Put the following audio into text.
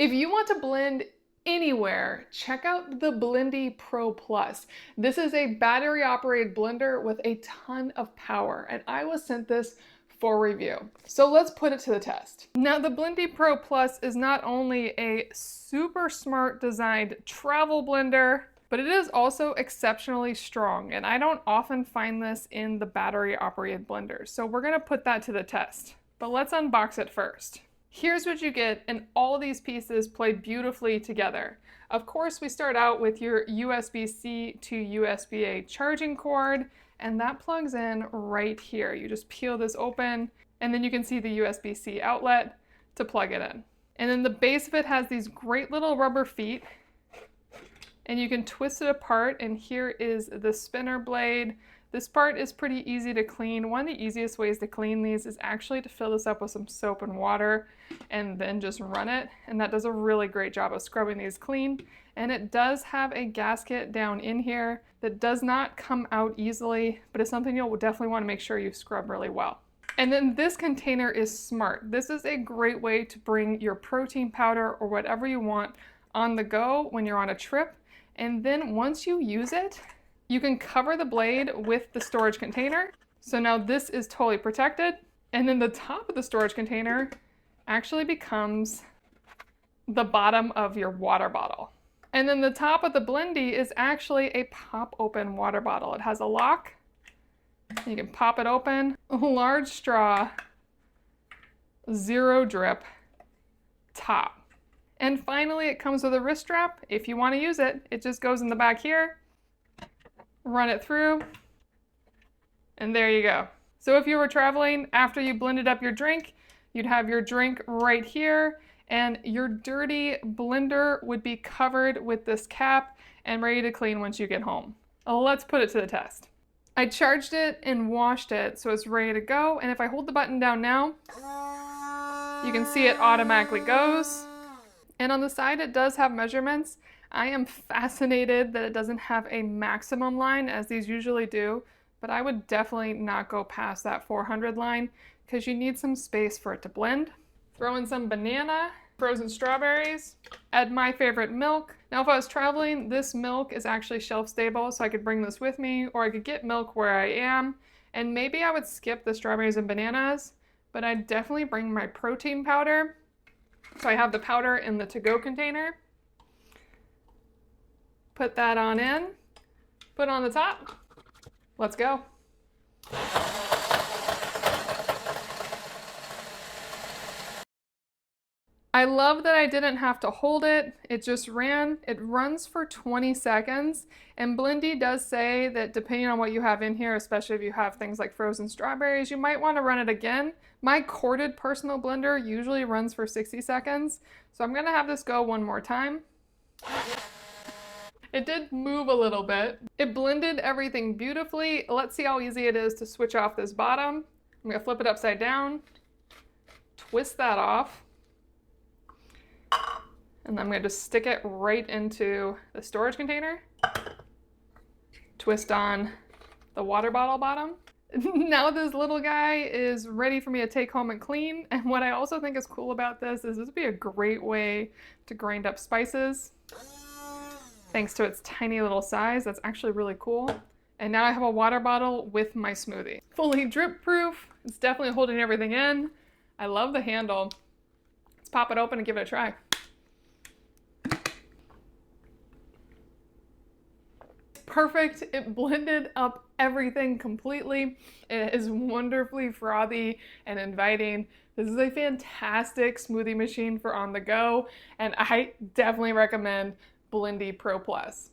If you want to blend anywhere, check out the Blendi Pro Plus. This is a battery operated blender with a ton of power, and I was sent this for review. So let's put it to the test. Now the Blendi Pro Plus is not only a super smart designed travel blender, but it is also exceptionally strong, and I don't often find this in the battery operated blenders. So we're gonna put that to the test, but let's unbox it first. Here's what you get, and all these pieces play beautifully together. Of course, we start out with your USB-C to USB-A charging cord, and that plugs in right here. You just peel this open, and then you can see the USB-C outlet to plug it in. And then the base of it has these great little rubber feet, and you can twist it apart, and here is the spinner blade. This part is pretty easy to clean. One of the easiest ways to clean these is actually to fill this up with some soap and water and then just run it. And that does a really great job of scrubbing these clean. And it does have a gasket down in here that does not come out easily, but it's something you'll definitely want to make sure you scrub really well. And then this container is smart. This is a great way to bring your protein powder or whatever you want on the go when you're on a trip. And then once you use it, you can cover the blade with the storage container. So now this is totally protected. And then the top of the storage container actually becomes the bottom of your water bottle. And then the top of the Blendi is actually a pop open water bottle. It has a lock. You can pop it open. Large straw, zero drip, top. And finally, it comes with a wrist strap. If you want to use it, it just goes in the back here. Run it through, and there you go. So if you were traveling after you blended up your drink, you'd have your drink right here, and your dirty blender would be covered with this cap and ready to clean once you get home. Let's put it to the test. I charged it and washed it, so it's ready to go, and if I hold the button down now, you can see it automatically goes. And on the side, it does have measurements. I am fascinated that it doesn't have a maximum line, as these usually do, but I would definitely not go past that 400 line because you need some space for it to blend. Throw in some banana, frozen strawberries, add my favorite milk. Now, if I was traveling, this milk is actually shelf stable, so I could bring this with me, or I could get milk where I am, and maybe I would skip the strawberries and bananas, but I'd definitely bring my protein powder. So I have the powder in the to-go container. Put that on in, put it on the top. Let's go. I love that I didn't have to hold it. It just ran. It runs for 20 seconds. And Blendi does say that depending on what you have in here, especially if you have things like frozen strawberries, you might want to run it again. My corded personal blender usually runs for 60 seconds. So I'm going to have this go one more time. It did move a little bit. It blended everything beautifully. Let's see how easy it is to switch off this bottom. I'm going to flip it upside down, twist that off. And I'm going to just stick it right into the storage container. Twist on the water bottle bottom. Now this little guy is ready for me to take home and clean. And what I also think is cool about this is this would be a great way to grind up spices. Thanks to its tiny little size, that's actually really cool. And now I have a water bottle with my smoothie. Fully drip proof. It's definitely holding everything in. I love the handle. Let's pop it open and give it a try. Perfect. It blended up everything completely. It is wonderfully frothy and inviting. This is a fantastic smoothie machine for on the go, and I definitely recommend Blendi Pro Plus.